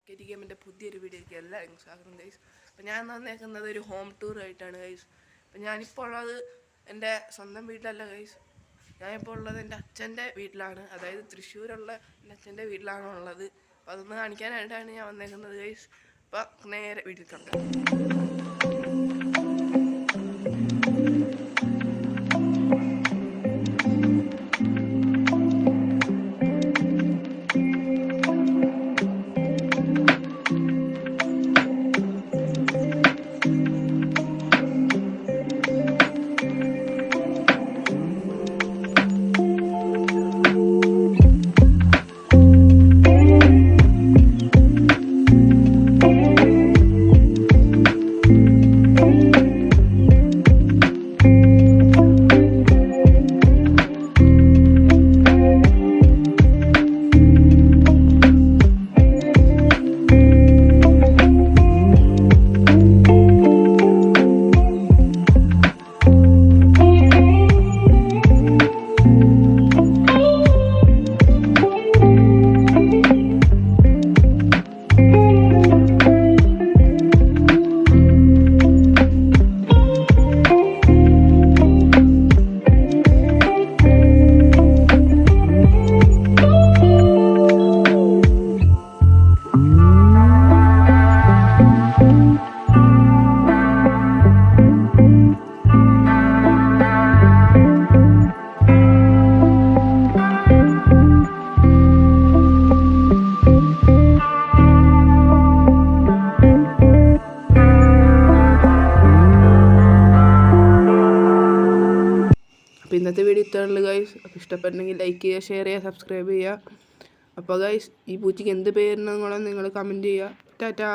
കെറ്റി ഗെയിമിൻ്റെ പുതിയൊരു വീഡിയോയ്ക്ക് എല്ലാവരും സ്വാഗതം ഗൈസ്. അപ്പോൾ ഞാൻ വന്നേക്കുന്നത് ഒരു ഹോം ടൂർ ആയിട്ടാണ് ഗൈസ്. അപ്പോൾ ഞാനിപ്പോൾ ഉള്ളത് എൻ്റെ സ്വന്തം വീട്ടിലല്ല ഗൈസ്. ഞാനിപ്പോൾ ഉള്ളത് എൻ്റെ അച്ഛൻ്റെ വീട്ടിലാണ്, അതായത് തൃശ്ശൂരുള്ള എൻ്റെ അച്ഛൻ്റെ വീട്ടിലാണ് ഉള്ളത്. അപ്പോൾ അതൊന്ന് കാണിക്കാനായിട്ടാണ് ഞാൻ വന്നേക്കുന്നത് ഗൈസ്. അപ്പോൾ നേരെ വീട്ടിൽ കണ്ടു. അപ്പോൾ ഇന്നത്തെ വീഡിയോ ഇത്രയുള്ളൂ ഗൈസ്. അപ്പോൾ ഇഷ്ടപ്പെട്ടെങ്കിൽ ലൈക്ക് ചെയ്യുക, ഷെയർ ചെയ്യുക, സബ്സ്ക്രൈബ് ചെയ്യുക. അപ്പോൾ ഗൈസ്, ഈ പൂച്ചയ്ക്ക് എന്ത് പേരിനെന്ന് നിങ്ങൾ കമൻറ്റ് ചെയ്യുക. ടാറ്റാ.